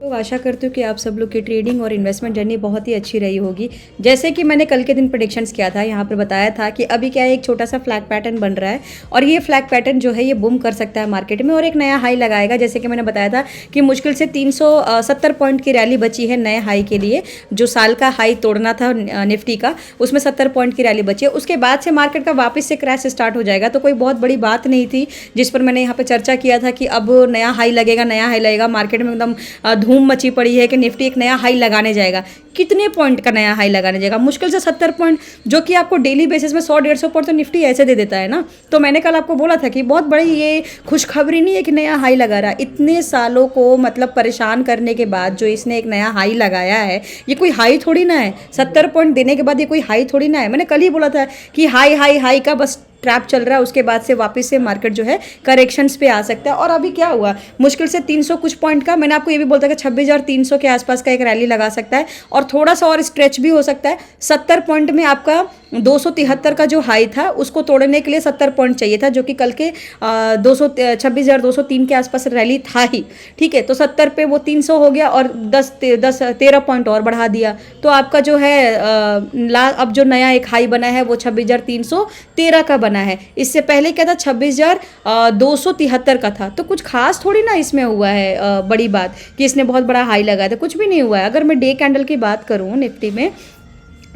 तो आशा करती हूँ कि आप सब लोग की ट्रेडिंग और इन्वेस्टमेंट जर्नी बहुत ही अच्छी रही होगी। जैसे कि मैंने कल के दिन प्रेडिक्शंस किया था, यहाँ पर बताया था कि अभी क्या है, एक छोटा सा फ्लैग पैटर्न बन रहा है और ये फ्लैग पैटर्न जो है ये बूम कर सकता है मार्केट में और एक नया हाई लगाएगा। जैसे कि मैंने बताया था कि मुश्किल से 370 पॉइंट की रैली बची है नए हाई के लिए। जो साल का हाई तोड़ना था निफ्टी का, उसमें 70 पॉइंट की रैली बची है। उसके बाद से मार्केट का वापस से क्रैश स्टार्ट हो जाएगा। तो कोई बहुत बड़ी बात नहीं थी जिस पर मैंने यहाँ पर चर्चा किया था कि अब नया हाई लगेगा। मार्केट में एकदम धूम मची पड़ी है कि निफ्टी एक नया हाई लगाने जाएगा। कितने पॉइंट का नया हाई लगाने जाएगा? मुश्किल से 70 पॉइंट, जो कि आपको डेली बेसिस में 100-150 पॉइंट तो निफ्टी ऐसे दे देता है ना। तो मैंने कल आपको बोला था कि बहुत बड़ी ये खुशखबरी नहीं है कि नया हाई लगा रहा है। इतने सालों को मतलब परेशान करने के बाद जो इसने एक नया हाई लगाया है, ये कोई हाई थोड़ी ना है। 70 पॉइंट देने के बाद ये कोई हाई थोड़ी ना है। मैंने कल ही बोला था कि हाई का बस ट्रैप चल रहा है, उसके बाद से वापस से मार्केट जो है करेक्शंस पे आ सकता है। और अभी क्या हुआ, मुश्किल से 300 कुछ पॉइंट का, मैंने आपको ये भी बोलता कि 26,300 के आसपास का एक रैली लगा सकता है और थोड़ा सा और स्ट्रेच भी हो सकता है। 70 पॉइंट में आपका 273 का जो हाई था उसको तोड़ने के लिए 70 पॉइंट चाहिए था, जो कि कल के 26,203 के आसपास रैली था ही। ठीक है, तो 70 पे वो 300 हो गया और 13 पॉइंट और बढ़ा दिया। तो आपका जो है अब जो नया एक हाई बना है वो 26,313 का बना है। इससे पहले क्या था, 26,273 का था। तो कुछ खास थोड़ी ना इसमें हुआ है बड़ी बात कि इसने बहुत बड़ा हाई लगाया था, कुछ भी नहीं हुआ है। अगर मैं डे कैंडल की बात करूं निफ्टी में,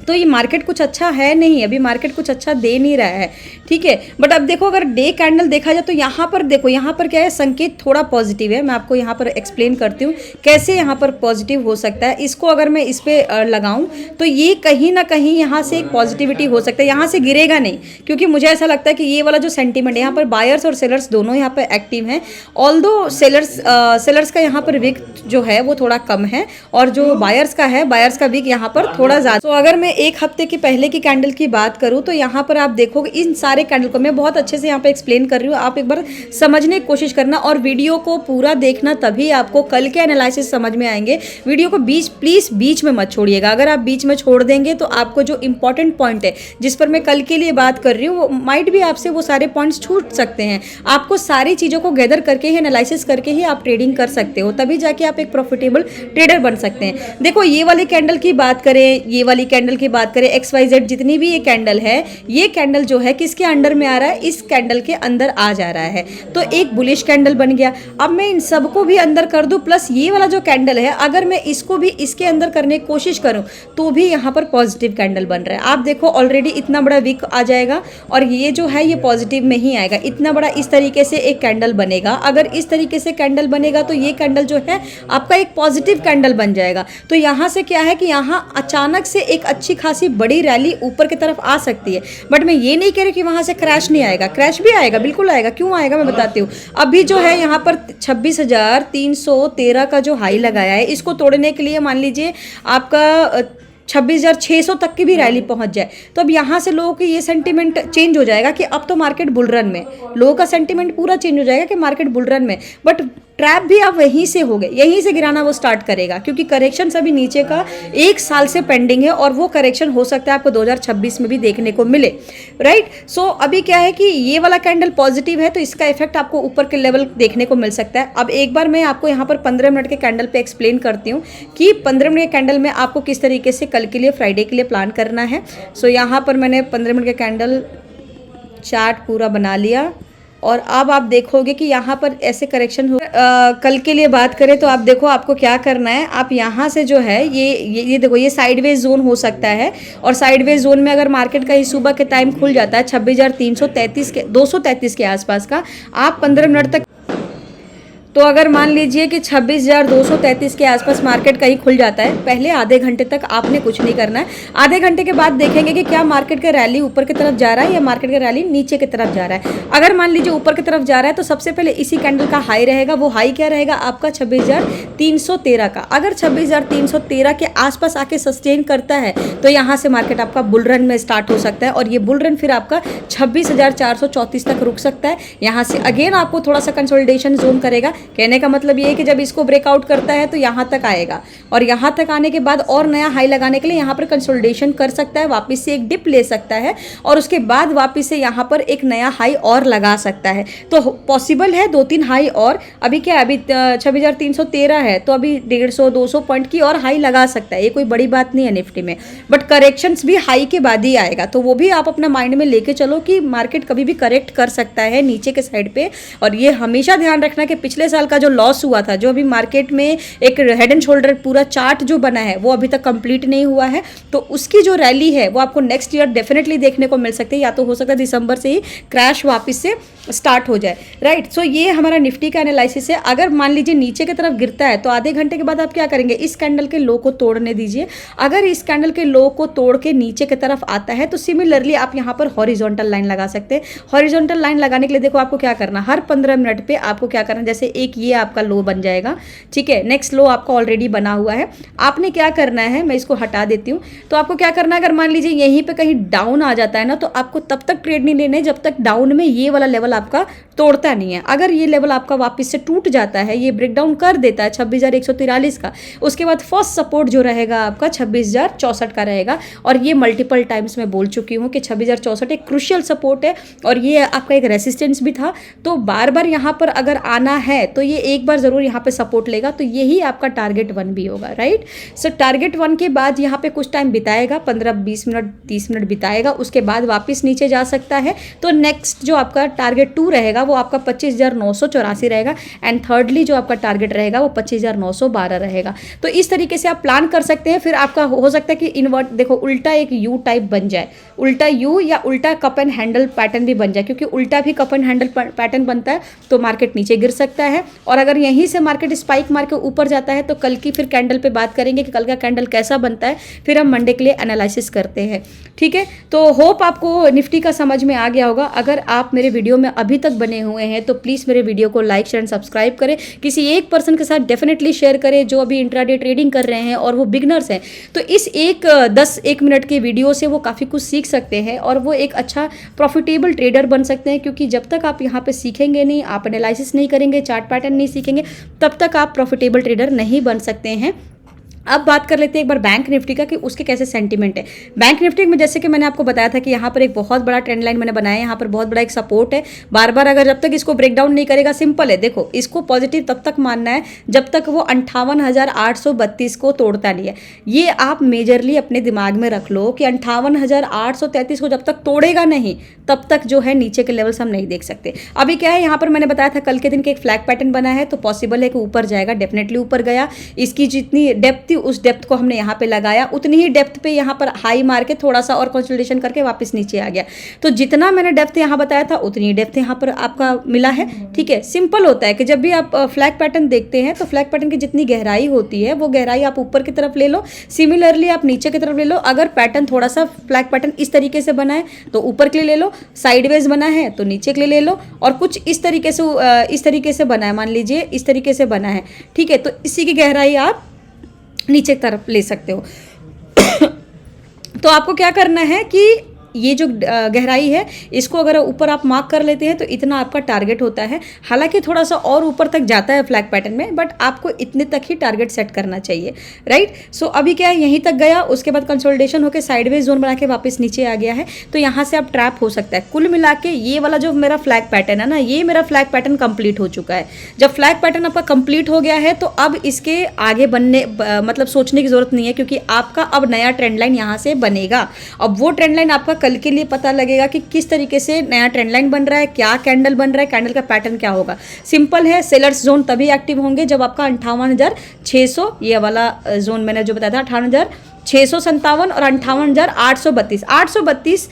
तो ये मार्केट कुछ अच्छा है नहीं, अभी मार्केट कुछ अच्छा दे नहीं रहा है। ठीक है, बट अब देखो अगर डे कैंडल देखा जाए तो यहाँ पर देखो, यहाँ पर क्या है, संकेत थोड़ा पॉजिटिव है। मैं आपको यहाँ पर एक्सप्लेन करती हूँ कैसे यहाँ पर पॉजिटिव हो सकता है। इसको अगर मैं इस पर लगाऊँ तो ये कहीं ना कहीं यहाँ से एक पॉजिटिविटी हो सकता है, यहाँ से गिरेगा नहीं, क्योंकि मुझे ऐसा लगता है कि ये वाला जो सेंटीमेंट है, यहाँ पर बायर्स और सेलर्स दोनों यहाँ पर एक्टिव हैं। ऑल्दो सेलर्स का यहाँ पर वीक जो है वो थोड़ा कम है और जो बायर्स का है, बायर्स का वीक यहाँ पर थोड़ा ज़्यादा। तो अगर मैं एक हफ्ते की पहले की कैंडल की बात करूं तो यहाँ पर आप देखोगे इन सारे कैंडल को मैं बहुत अच्छे से यहाँ पे एक्सप्लेन कर रही हूँ। आप एक बार समझने की कोशिश करना और वीडियो को पूरा देखना, तभी आपको कल के एनालिसिस समझ में आएंगे। वीडियो को प्लीज बीच में मत छोड़िएगा। अगर आप बीच में छोड़ देंगे तो आपको जो इंपॉर्टेंट पॉइंट है जिस पर मैं कल के लिए बात कर रही हूँ, वो माइट भी आपसे वो सारे पॉइंट्स छूट सकते हैं। आपको सारी चीज़ों को गैदर करके ही, एनालिसिस करके ही आप ट्रेडिंग कर सकते हो, तभी जाके आप एक प्रॉफिटेबल ट्रेडर बन सकते हैं। देखो ये वाली कैंडल की बात करें, ये वाली कैंडल की बात करें, XYZ जितनी भी ये कैंडल है, ये कैंडल जो है किसके अंडर में आ रहा है, इस कैंडल के अंदर आ जा रहा है। तो एक बुलिश कैंडल बन गया। अब मैं इन सबको भी अंदर कर दूं, प्लस ये वाला जो कैंडल है अगर मैं इसको भी इसके अंदर करने की कोशिश करूं तो भी यहाँ पर पॉजिटिव कैंडल बन रहा है। आप देखो ऑलरेडी इतना बड़ा वीक आ जाएगा और ये जो है ये पॉजिटिव में ही आएगा। इतना बड़ा इस तरीके से एक कैंडल बनेगा। अगर इस तरीके से कैंडल बनेगा तो ये कैंडल जो है आपका एक पॉजिटिव कैंडल बन जाएगा। तो यहाँ से क्या है कि यहाँ अचानक से एक अच्छी खासी बड़ी रैली ऊपर की तरफ आ सकती है। बट मैं ये नहीं कह रही कि वहां से क्रैश नहीं आएगा, क्रैश भी आएगा, बिल्कुल आएगा। क्यों आएगा मैं बताती हूँ। अभी जो है यहाँ पर 26,313 का जो हाई लगाया है, इसको तोड़ने के लिए मान लीजिए आपका 26,600 तक की भी रैली पहुंच जाए, तो अब यहाँ से लोगों की ये सेंटीमेंट चेंज हो जाएगा कि अब तो मार्केट बुल रन में, लोगों का सेंटीमेंट पूरा चेंज हो जाएगा कि मार्केट बुल रन में। बट ट्रैप भी अब वहीं से हो गए, यहीं से गिराना वो स्टार्ट करेगा, क्योंकि करेक्शन अभी नीचे का 1 साल से पेंडिंग है और वो करेक्शन हो सकता है आपको 2026 में भी देखने को मिले। राइट, सो अभी क्या है कि ये वाला कैंडल पॉजिटिव है तो इसका इफेक्ट आपको ऊपर के लेवल देखने को मिल सकता है। अब एक बार मैं आपको यहाँ पर 15 मिनट के कैंडल पे एक्सप्लेन करती हूँ कि 15 मिनट के कैंडल में आपको किस तरीके से कल के लिए, फ्राइडे के लिए प्लान करना है। सो यहाँ पर मैंने 15 मिनट के कैंडल चार्ट पूरा बना लिया और अब आप देखोगे कि यहाँ पर ऐसे करेक्शन हो। कल के लिए बात करें तो आप देखो आपको क्या करना है। आप यहाँ से जो है ये देखो, ये साइडवेज जोन हो सकता है और साइडवेज जोन में अगर मार्केट का ही सुबह के टाइम खुल जाता है 26,333 के 233 के आसपास का, आप 15 मिनट तक, तो अगर मान लीजिए कि 26,233 के आसपास मार्केट कहीं खुल जाता है, पहले आधे घंटे तक आपने कुछ नहीं करना है। आधे घंटे के बाद देखेंगे कि क्या मार्केट का रैली ऊपर की तरफ जा रहा है या मार्केट का रैली नीचे की तरफ जा रहा है। अगर मान लीजिए ऊपर की तरफ जा रहा है तो सबसे पहले इसी कैंडल का हाई रहेगा। वो हाई क्या रहेगा आपका 26,313 का। अगर 26,313 के आसपास आके सस्टेन करता है तो यहाँ से मार्केट आपका बुल रन में स्टार्ट हो सकता है और ये बुल रन फिर आपका 26,434 तक रुक सकता है। यहाँ से अगेन आपको थोड़ा सा कंसोलिडेशन जोन करेगा। कहने का मतलब ये है कि जब इसको ब्रेकआउट करता है तो यहाँ तक आएगा और यहाँ तक आने के बाद और नया हाई लगाने के लिए यहाँ पर कंसोलिडेशन कर सकता है, वापस से एक डिप ले सकता है और उसके बाद वापस से यहाँ पर एक नया हाई और लगा सकता है। तो पॉसिबल है 2-3 हाई और, अभी क्या है, अभी 26,313 है, तो अभी 150-200 पॉइंट की और हाई लगा सकता है, ये कोई बड़ी बात नहीं है निफ्टी में। बट करेक्शंस भी हाई के बाद ही आएगा, तो वो भी आप अपना माइंड में लेके चलो कि मार्केट कभी भी करेक्ट कर सकता है नीचे के साइड पे। और ये हमेशा ध्यान रखना कि पिछले साल का जो लॉस हुआ था, जो अभी मार्केट में एक हेड एंड शोल्डर पूरा चार्ट जो बना है वो अभी तक कंप्लीट नहीं हुआ है, तो उसकी जो रैली है वो आपको नेक्स्ट ईयर डेफिनेटली देखने को मिल सकती है, या तो हो सकता है दिसंबर से ही क्रैश वापस से स्टार्ट हो जाए, राइट। सो ये हमारा निफ्टी का एनालिसिस है। अगर मान लीजिए नीचे की तरफ गिरता है तो आधे घंटे के बाद आप क्या करेंगे, इस कैंडल के लो को तोड़ने दीजिए। अगर इस कैंडल के लो को तोड़ के नीचे की तरफ आता है तो सिमिलरली आप यहाँ पर हॉरिजॉन्टल लाइन लगा सकते हैं। हॉरिजॉन्टल लाइन लगाने के लिए देखो आपको क्या करना, हर 15 मिनट पे आपको क्या करना, जैसे एक ये आपका लो बन जाएगा, ठीक है, नेक्स्ट लो आपका ऑलरेडी बना हुआ है, आपने क्या करना है, मैं इसको हटा देती हूँ। तो आपको क्या करना है, अगर मान लीजिए यहीं पे कहीं डाउन आ जाता है ना, तो आपको तब तक ट्रेड नहीं लेने जब तक डाउन में ये वाला लेवल आपका तोड़ता नहीं है। अगर ये लेवल आपका वापस से टूट जाता है, ये ब्रेकडाउन कर देता है 26,143 का, उसके बाद फर्स्ट सपोर्ट जो रहेगा आपका 26,064 का रहेगा। और ये मल्टीपल टाइम्स मैं बोल चुकी हूँ कि 26,064 एक क्रुशियल सपोर्ट है और ये आपका एक रेसिस्टेंस भी था। तो बार बार यहाँ पर अगर आना है तो ये एक बार ज़रूर यहाँ पे सपोर्ट लेगा, तो यही आपका टारगेट 1 भी होगा, राइट। सो टारगेट 1 के बाद यहाँ पे कुछ टाइम बिताएगा, 15-20 मिनट 30 मिनट बिताएगा, उसके बाद वापस नीचे जा सकता है। तो नेक्स्ट जो आपका टारगेट 2 रहेगा वो आपका 25,984 रहेगा एंड थर्डली जो आपका टारगेट रहेगा वो 25,912 रहेगा। तो इस तरीके से आप प्लान कर सकते हैं। फिर आपका हो सकता है कि इन्वर्ट, देखो उल्टा एक यू टाइप बन जाए, उल्टा यू या उल्टा कप एंड हैंडल पैटर्न भी बन जाए, क्योंकि उल्टा भी कप एंड हैंडल पैटर्न बनता है तो मार्केट नीचे गिर सकता है। और अगर यहीं से मार्केट स्पाइक मार के ऊपर जाता है तो कल की फिर कैंडल पे बात करेंगे कि कल का कैंडल कैसा बनता है, फिर हम मंडे के लिए एनालिसिस करते हैं, ठीक है। तो होप आपको निफ्टी का समझ में आ गया होगा। अगर आप मेरे वीडियो में अभी तक बने हुए हैं तो प्लीज़ मेरे वीडियो को लाइक शेयर एंड सब्सक्राइब करें, किसी एक पर्सन के साथ डेफिनेटली शेयर करें जो अभी इंट्राडे ट्रेडिंग कर रहे हैं और वो बिगनर्स हैं। तो इस 10-1 मिनट के वीडियो से वो काफ़ी कुछ सीख सकते हैं और वो एक अच्छा प्रॉफिटेबल ट्रेडर बन सकते हैं, क्योंकि जब तक आप यहाँ पे सीखेंगे नहीं, आप एनालिसिस नहीं करेंगे, चार्ट पैटर्न नहीं सीखेंगे, तब तक आप प्रॉफिटेबल ट्रेडर नहीं बन सकते हैं। अब बात कर लेते हैं एक बार बैंक निफ्टी का कि उसके कैसे सेंटीमेंट है। बैंक निफ्टी में जैसे कि मैंने आपको बताया था कि यहाँ पर एक बहुत बड़ा ट्रेंड लाइन मैंने बनाया है, यहाँ पर बहुत बड़ा एक सपोर्ट है। बार बार अगर जब तक इसको ब्रेकडाउन नहीं करेगा, सिंपल है, देखो इसको पॉजिटिव तब तक मानना है जब तक वो 58,832 को तोड़ता नहीं है। ये आप मेजरली अपने दिमाग में रख लो कि 58,833 को जब तक तोड़ेगा नहीं तब तक जो है नीचे के लेवल्स हम नहीं देख सकते। अभी क्या है, यहाँ पर मैंने बताया था कल के दिन के एक फ्लैग पैटर्न बना है, तो पॉसिबल है कि ऊपर जाएगा, डेफिनेटली ऊपर गया। इसकी जितनी डेप्थ उस डेप्थ को हमने यहाँ पे लगाया, उतनी ही डेप्थ पे यहाँ पर हाई मार के थोड़ा सा और कंसोलिडेशन करके वापस नीचे आ गया। तो जितना मैंने डेप्थ यहाँ बताया था उतनी डेप्थ यहाँ पर आपका मिला है, ठीक है। सिंपल होता है कि जब भी आप फ्लैग पैटर्न देखते हैं तो फ्लैग पैटर्न की जितनी गहराई होती है वो गहराई आप ऊपर की तरफ ले लो, सिमिलरली आप नीचे की तरफ ले लो। अगर पैटर्न थोड़ा सा फ्लैग पैटर्न इस तरीके से बना है तो ऊपर के लिए ले लो, साइडवेज बना है तो नीचे के लिए ले लो, और कुछ इस तरीके से बना है, मान लीजिए इस तरीके से बना है, ठीक है, तो इसी की गहराई आप नीचे की तरफ ले सकते हो। तो आपको क्या करना है कि ये जो गहराई है इसको अगर ऊपर आप मार्क कर लेते हैं तो इतना आपका टारगेट होता है। हालांकि थोड़ा सा और ऊपर तक जाता है फ्लैग पैटर्न में, बट आपको इतने तक ही टारगेट सेट करना चाहिए, राइट। सो अभी क्या है, यहीं तक गया, उसके बाद कंसोलिडेशन होकर साइडवेज जोन बना के वापस नीचे आ गया है, तो यहाँ से आप ट्रैप हो सकता है। कुल मिला के ये वाला जो मेरा फ्लैग पैटर्न है ना, ये मेरा फ्लैग पैटर्न कंप्लीट हो चुका है। जब फ्लैग पैटर्न आपका कंप्लीट हो गया है तो अब इसके आगे बनने मतलब सोचने की जरूरत नहीं है, क्योंकि आपका अब नया ट्रेंड लाइन यहाँ से बनेगा। अब वो ट्रेंड लाइन आपका कल के लिए पता लगेगा कि किस तरीके से नया ट्रेंड लाइन बन रहा है, क्या कैंडल बन रहा है, कैंडल का पैटर्न क्या होगा। सिंपल है, सेलर्स जोन तभी एक्टिव होंगे जब आपका 58,600, ये वाला जोन मैंने जो बताया था 58,657 और 58,832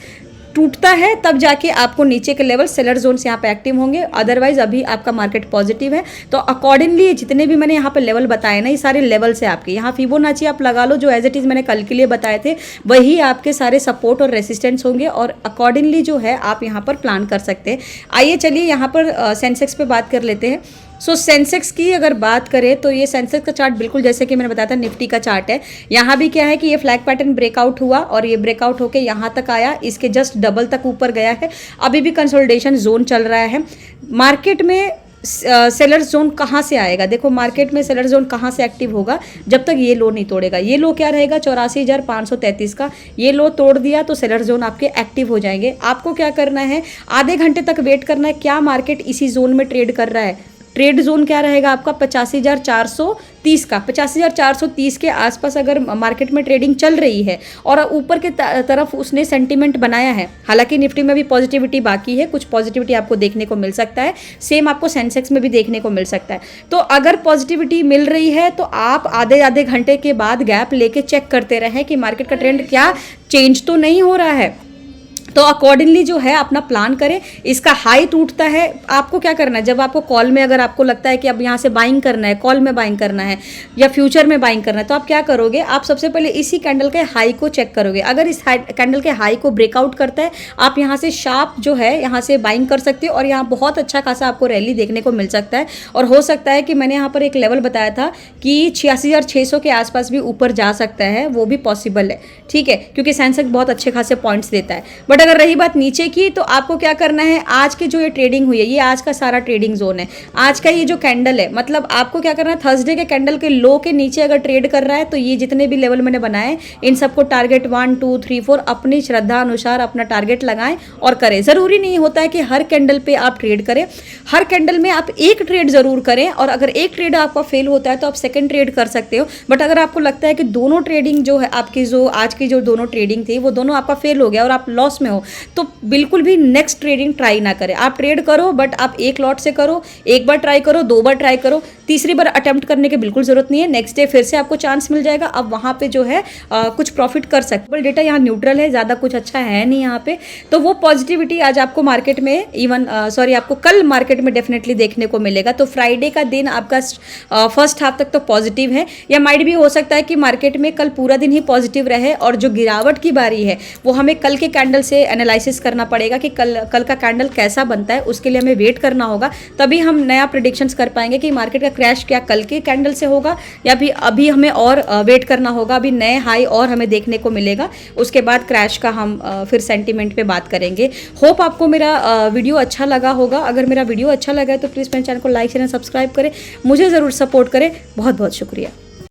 टूटता है, तब जाके आपको नीचे के लेवल सेलर जोन से यहाँ पे एक्टिव होंगे। अदरवाइज अभी आपका मार्केट पॉजिटिव है। तो अकॉर्डिंगली जितने भी मैंने यहाँ पे लेवल बताए ना, ये सारे लेवल से आपके यहाँ फिबोनाची आप लगा लो, जो एज इट इज़ मैंने कल के लिए बताए थे वही आपके सारे सपोर्ट और रेसिस्टेंस होंगे, और अकॉर्डिंगली जो है आप यहाँ पर प्लान कर सकते हैं। आइए चलिए यहाँ पर सेंसेक्स पे बात कर लेते हैं। सो सेंसेक्स की अगर बात करें तो ये सेंसेक्स का चार्ट बिल्कुल जैसे कि मैंने बताया था निफ्टी का चार्ट है। यहाँ भी क्या है कि ये फ्लैग पैटर्न ब्रेकआउट हुआ और ये ब्रेकआउट होके यहाँ तक आया, इसके जस्ट डबल तक ऊपर गया है। अभी भी कंसोलिडेशन जोन चल रहा है। मार्केट में सेलर जोन कहाँ से आएगा? देखो मार्केट में सेलर जोन कहाँ से एक्टिव होगा? जब तक ये लो नहीं तोड़ेगा। ये लो क्या रहेगा? 84,533 का। ये लो तोड़ दिया तो सेलर जोन आपके एक्टिव हो जाएंगे। आपको क्या करना है? आधे घंटे तक वेट करना है। क्या मार्केट इसी जोन में ट्रेड कर रहा है? ट्रेड जोन क्या रहेगा आपका? 85,430 का। 85,430 के आसपास अगर मार्केट में ट्रेडिंग चल रही है और ऊपर के तरफ उसने सेंटीमेंट बनाया है, हालांकि निफ्टी में भी पॉजिटिविटी बाकी है, कुछ पॉजिटिविटी आपको देखने को मिल सकता है, सेम आपको सेंसेक्स में भी देखने को मिल सकता है। तो अगर पॉजिटिविटी मिल रही है तो आप आधे आधे घंटे के बाद गैप लेके चेक करते रहें कि मार्केट का ट्रेंड क्या चेंज तो नहीं हो रहा है। तो अकॉर्डिंगली जो है अपना प्लान करें। इसका हाई टूटता है, आपको क्या करना है? जब आपको कॉल में अगर आपको लगता है कि अब यहाँ से बाइंग करना है, कॉल में बाइंग करना है या फ्यूचर में बाइंग करना है, तो आप क्या करोगे? आप सबसे पहले इसी कैंडल के हाई को चेक करोगे। अगर इस कैंडल के हाई को ब्रेकआउट करता है, आप यहाँ से शार्प जो है यहाँ से बाइंग कर सकते हो और यहाँ बहुत अच्छा खासा आपको रैली देखने को मिल सकता है। और हो सकता है कि मैंने यहाँ पर एक लेवल बताया था कि 86,600 के आसपास भी ऊपर जा सकता है, वो भी पॉसिबल है, ठीक है, क्योंकि सेंसेक्स बहुत अच्छे खासे पॉइंट्स देता है। बट अगर रही बात नीचे की, तो आपको क्या करना है? आज की जो ये ट्रेडिंग हुई है, ये आज का सारा ट्रेडिंग जोन है। आज का ये जो कैंडल है, मतलब आपको क्या करना है? थर्सडे के कैंडल के लो के नीचे अगर ट्रेड कर रहा है तो ये जितने भी लेवल मैंने बनाए इन सबको टारगेट 1 2 3 4 अपनी श्रद्धा अनुसार अपना टारगेट लगाएं और करें। जरूरी नहीं होता है कि हर कैंडल पे आप ट्रेड करें, हर कैंडल में आप एक ट्रेड जरूर करें और अगर एक ट्रेड आपका फेल होता है तो आप सेकेंड ट्रेड कर सकते हो। बट अगर आपको लगता है कि दोनों ट्रेडिंग जो है आपकी, जो आज की जो दोनों ट्रेडिंग थी वो दोनों आपका फेल हो गया और आप लॉस में हो, तो बिल्कुल भी नेक्स्ट ट्रेडिंग ट्राई ना करें। आप ट्रेड करो बट आप एक लॉट से करो, एक बार ट्राई करो, 2 बार ट्राई करो, तीसरी बार अटेम्प्ट करने की बिल्कुल जरूरत नहीं है। नेक्स्ट डे फिर से आपको चांस मिल जाएगा, अब वहां पे जो है कुछ प्रॉफिट कर सकते। डेटा यहाँ न्यूट्रल है, ज़्यादा कुछ अच्छा है नहीं यहाँ पे। तो वो पॉजिटिविटी आज आपको मार्केट में आपको कल मार्केट में डेफिनेटली देखने को मिलेगा। तो फ्राइडे का दिन आपका फर्स्ट हाफ तक तो पॉजिटिव है, या माइट भी हो सकता है कि मार्केट में कल पूरा दिन ही पॉजिटिव रहे और जो गिरावट की बारी है वो हमें कल के कैंडल से एनालिसिस करना पड़ेगा कि कल का कैंडल कैसा बनता है। उसके लिए हमें वेट करना होगा, तभी हम नया प्रेडिक्शंस कर पाएंगे कि मार्केट का क्रैश क्या कल के कैंडल से होगा या भी अभी हमें और वेट करना होगा, अभी नए हाई और हमें देखने को मिलेगा, उसके बाद क्रैश का हम फिर सेंटीमेंट पे बात करेंगे। होप आपको मेरा वीडियो अच्छा लगा होगा। अगर मेरा वीडियो अच्छा लगा है तो प्लीज़ मेरे चैनल को लाइक शेयर सब्सक्राइब करें, मुझे ज़रूर सपोर्ट करें। बहुत बहुत शुक्रिया।